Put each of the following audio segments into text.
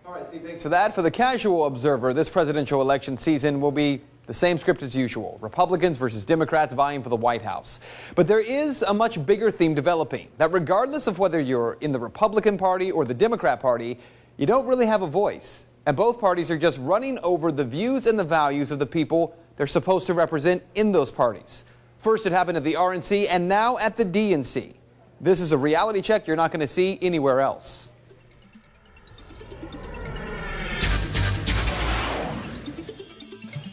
All right, Steve, thanks for that. For the casual observer, this presidential election season will be the same script as usual. Republicans versus Democrats vying for the White House. But there is a much bigger theme developing, that regardless of whether you're in the Republican Party or the Democrat Party, you don't really have a voice. And both parties are just running over the views and the values of the people they're supposed to represent in those parties. First, it happened at the RNC and now at the DNC. This is a reality check you're not going to see anywhere else.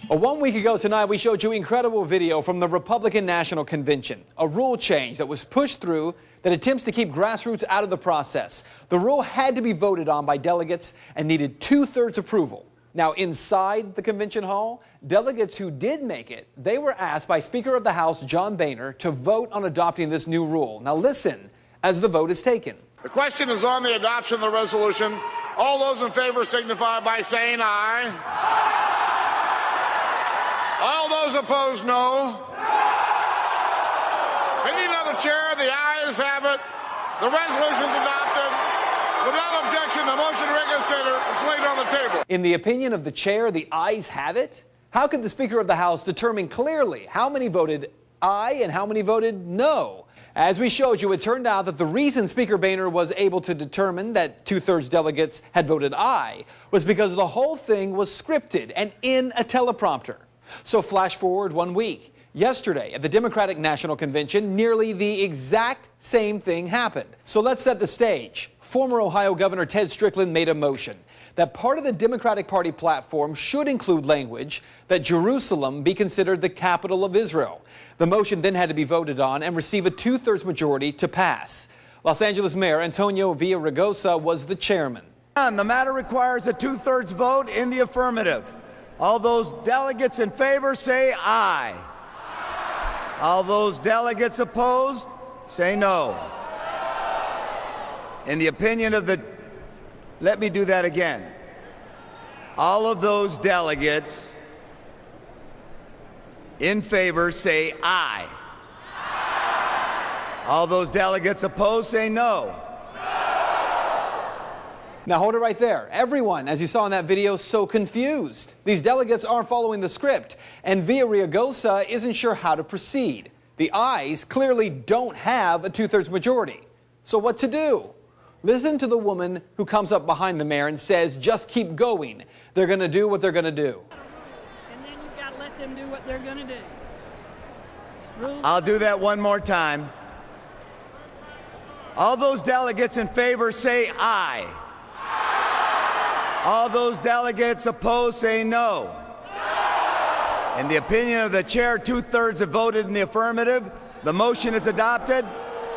Well, 1 week ago tonight, we showed you incredible video from the Republican National Convention, a rule change that was pushed through that attempts to keep grassroots out of the process. The rule had to be voted on by delegates and needed 2/3 approval. Now, inside the convention hall, delegates who did make it, they were asked by Speaker of the House John Boehner to vote on adopting this new rule. Now listen as the vote is taken. The question is on the adoption of the resolution. All those in favor signify by saying aye. All those opposed, no. Opinion of the chair, the ayes have it. The resolution is adopted. Without objection, the motion to reconsider is laid on the table. In the opinion of the chair, the ayes have it? How could the Speaker of the House determine clearly how many voted aye and how many voted no? As we showed you, it turned out that the reason Speaker Boehner was able to determine that 2/3 delegates had voted aye was because the whole thing was scripted and in a teleprompter. So flash forward 1 week. Yesterday at the Democratic National Convention, nearly the exact same thing happened. So let's set the stage. Former Ohio Governor Ted Strickland made a motion that part of the Democratic Party platform should include language that Jerusalem be considered the capital of Israel. The motion then had to be voted on and receive a 2/3 majority to pass. Los Angeles Mayor Antonio Villaraigosa was the chairman. The matter requires a 2/3 vote in the affirmative. All those delegates in favor say aye. All those delegates opposed say no. In the opinion of the... Let me do that again. All of those delegates in favor say aye. All those delegates opposed say no. Now hold it right there. Everyone, as you saw in that video, so confused. These delegates aren't following the script, and Villaraigosa isn't sure how to proceed. The ayes clearly don't have a 2/3 majority. So what to do? Listen to the woman who comes up behind the mayor and says, just keep going. They're going to do what they're going to do. And then you've got to let them do what they're going to do. I'll do that one more time. All those delegates in favor say aye. All those delegates opposed say no. In the opinion of the chair, 2/3 have voted in the affirmative. The motion is adopted,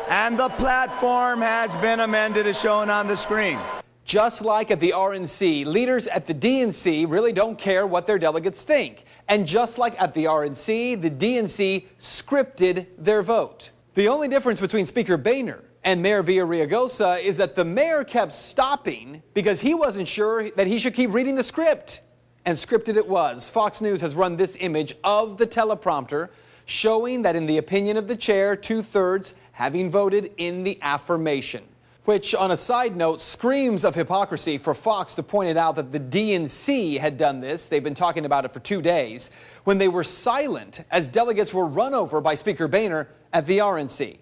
and the platform has been amended as shown on the screen. Just like at the RNC, leaders at the DNC really don't care what their delegates think. And just like at the RNC, the DNC scripted their vote. The only difference between Speaker Boehner and Mayor Villaraigosa is that the mayor kept stopping because he wasn't sure that he should keep reading the script. And scripted it was. Fox News has run this image of the teleprompter showing that in the opinion of the chair, 2/3 having voted in the affirmation. Which, on a side note, screams of hypocrisy for Fox to point it out that the DNC had done this. They've been talking about it for 2 days when they were silent as delegates were run over by Speaker Boehner at the RNC.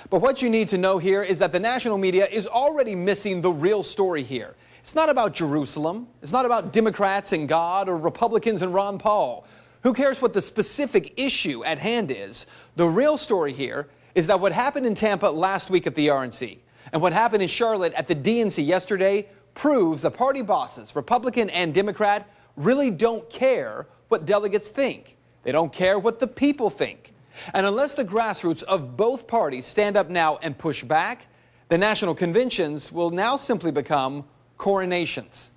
But what you need to know here is that the national media is already missing the real story here. It's not about Jerusalem. It's not about Democrats and God or Republicans and Ron Paul. Who cares what the specific issue at hand is? The real story here is that what happened in Tampa last week at the RNC and what happened in Charlotte at the DNC yesterday proves the party bosses, Republican and Democrat, really don't care what delegates think. They don't care what the people think. And unless the grassroots of both parties stand up now and push back, the national conventions will now simply become coronations.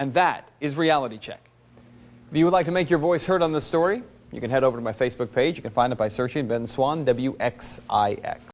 And that is Reality Check. If you would like to make your voice heard on this story, you can head over to my Facebook page. You can find it by searching Ben Swan, WXIX.